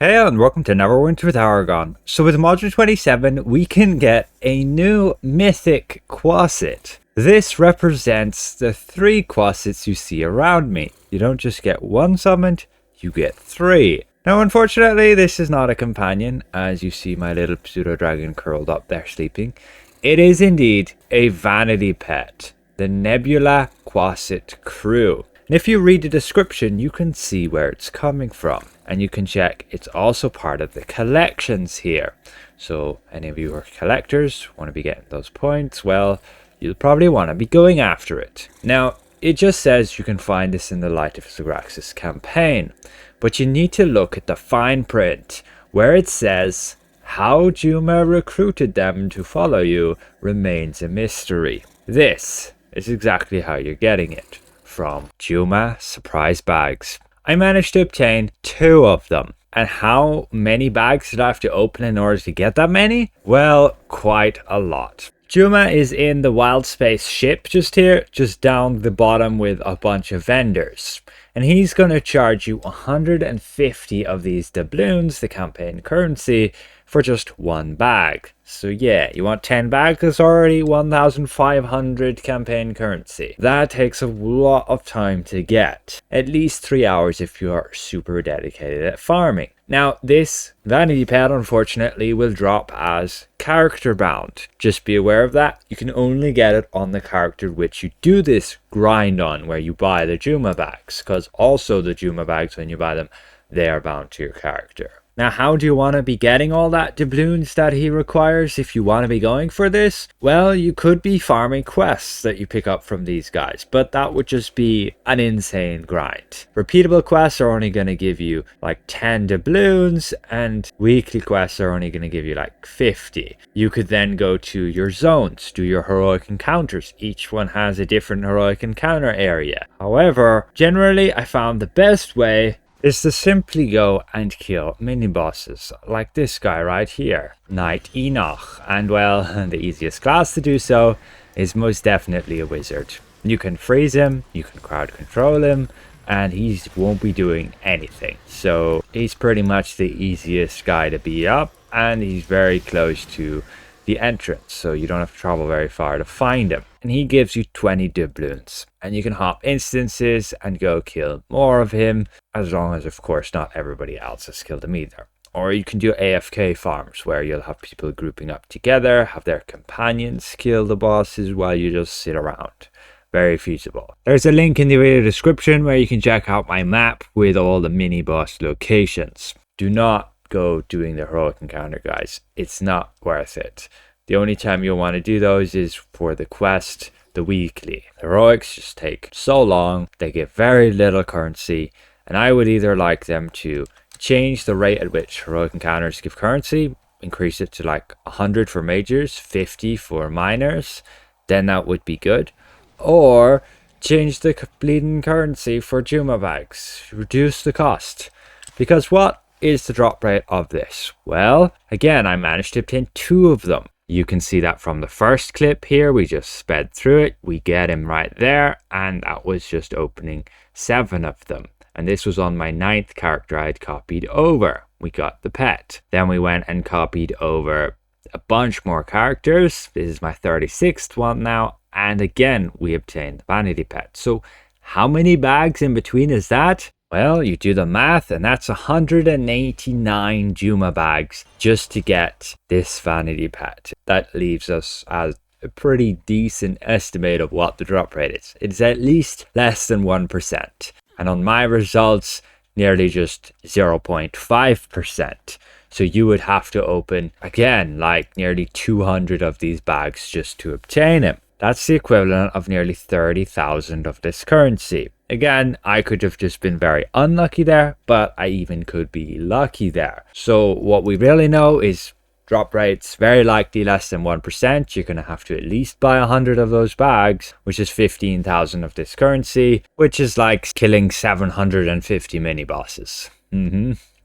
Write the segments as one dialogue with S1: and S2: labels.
S1: Hey and welcome to Neverwinter with Aragon. So with module 27 we can get a new Mythic Quasit. This represents the 3 Quasits you see around me. You don't just get 1 summoned, you get 3. Now unfortunately this is not a companion, as you see my little pseudo dragon curled up there sleeping. It is indeed a vanity pet, the Nebula Quasit crew. And if you read the description, you can see where it's coming from. And you can check it's also part of the collections here. So any of you are collectors, want to be getting those points, well, you'll probably want to be going after it. Now, it just says you can find this in the Light of Zagraxis campaign. But you need to look at the fine print, where it says, how Juma recruited them to follow you remains a mystery. This is exactly how you're getting it. From Juma surprise bags. I managed to obtain 2 of them. And how many bags did I have to open in order to get that many? Well, quite a lot. Juma is in the wild space ship just here, just down the bottom with a bunch of vendors. And he's going to charge you 150 of these doubloons, the campaign currency, for just 1 bag. So yeah, you want 10 bags, there's already 1,500 campaign currency. That takes a lot of time to get. At least 3 hours if you are super dedicated at farming. Now this vanity pet unfortunately will drop as character bound. Just be aware of that. You can only get it on the character which you do this grind on, where you buy the Juma bags. Because also the Juma bags, when you buy them, they are bound to your character. Now, how do you want to be getting all that doubloons that he requires if you want to be going for this? Well, you could be farming quests that you pick up from these guys, but that would just be an insane grind. Repeatable quests are only going to give you like 10 doubloons, and weekly quests are only going to give you like 50. You could then go to your zones, do your heroic encounters. Each one has a different heroic encounter area. However, generally I found the best way is to simply go and kill mini-bosses, like this guy right here, Knight Enoch. And well, the easiest class to do so is most definitely a wizard. You can freeze him, you can crowd control him, and he won't be doing anything. So he's pretty much the easiest guy to beat up, and he's very close to the entrance, so you don't have to travel very far to find him. And he gives you 20 doubloons, and you can hop instances and go kill more of him, as long as of course not everybody else has killed him either. Or you can do AFK farms, where you'll have people grouping up together, have their companions kill the bosses while you just sit around. Very feasible. There's a link in the video description where you can check out my map with all the mini boss locations. Do not go doing the heroic encounter, guys. It's not worth it. The only time you'll want to do those is for the quest, the weekly. Heroics just take so long, they give very little currency, and I would either like them to change the rate at which heroic encounters give currency, increase it to like 100 for majors, 50 for minors, then that would be good. Or change the bleeding currency for Juma bags, reduce the cost. Because what is the drop rate of this? Well, again, I managed to obtain 2 of them. You can see that from the first clip here. We just sped through it. We get him right there, and that was just opening 7 of them. And this was on my 9th character I had copied over. We got the pet. Then we went and copied over a bunch more characters. This is my 36th one now. And again, we obtained the vanity pet. So how many bags in between is that? Well, you do the math, and that's 189 Juma bags just to get this vanity pet. That leaves us as a pretty decent estimate of what the drop rate is. It's at least less than 1%. And on my results, nearly just 0.5%. So you would have to open, again, like nearly 200 of these bags just to obtain him. That's the equivalent of nearly 30,000 of this currency. Again, I could have just been very unlucky there, but I even could be lucky there. So what we really know is drop rates very likely less than 1%. You're going to have to at least buy 100 of those bags, which is 15,000 of this currency, which is like killing 750 mini bosses.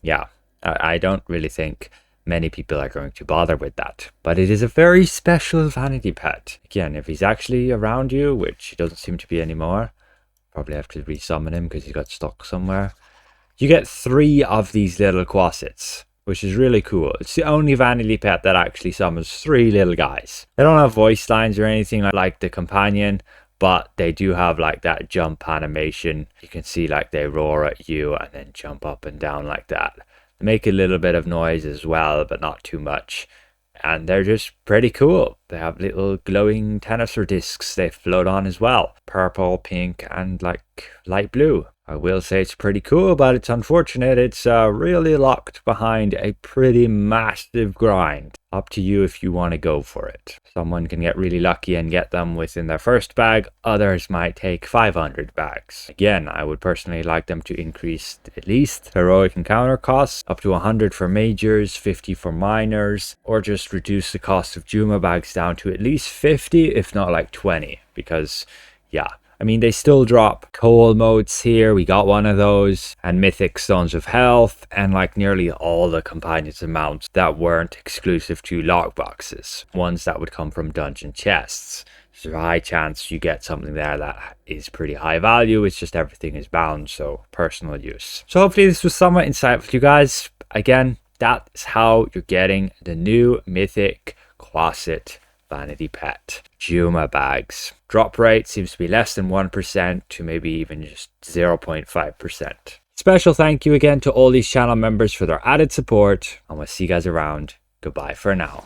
S1: Yeah, I don't really think many people are going to bother with that, but it is a very special vanity pet. Again, if he's actually around you, which he doesn't seem to be anymore, probably have to resummon him because he got stuck somewhere. you get 3 of these little Quasits, which is really cool. It's the only vanity pet that actually summons 3 little guys. They don't have voice lines or anything like the companion, but they do have like that jump animation. You can see like they roar at you and then jump up and down like that. They make a little bit of noise as well, but not too much. And they're just pretty cool. They have little glowing tensor discs they float on as well. Purple, pink, and like light blue. I will say it's pretty cool, but it's unfortunate it's really locked behind a pretty massive grind. Up to you if you want to go for it. Someone can get really lucky and get them within their first bag. Others might take 500 bags. Again, I would personally like them to increase at least heroic encounter costs up to 100 for majors, 50 for minors, or just reduce the cost of Juma bags down to at least 50, if not like 20, because yeah. I mean, they still drop coal motes here. We got one of those. And mythic stones of health. And like nearly all the companions and mounts that weren't exclusive to lockboxes. Ones that would come from dungeon chests. There's a high chance you get something there that is pretty high value. It's just everything is bound, so personal use. So hopefully this was somewhat insightful to you guys. Again, that is how you're getting the new mythic Quasit vanity pet Juma bags. Drop rate seems to be less than 1% to maybe even just 0.5%. Special thank you again to all these channel members for their added support, and we'll see you guys around. Goodbye for now.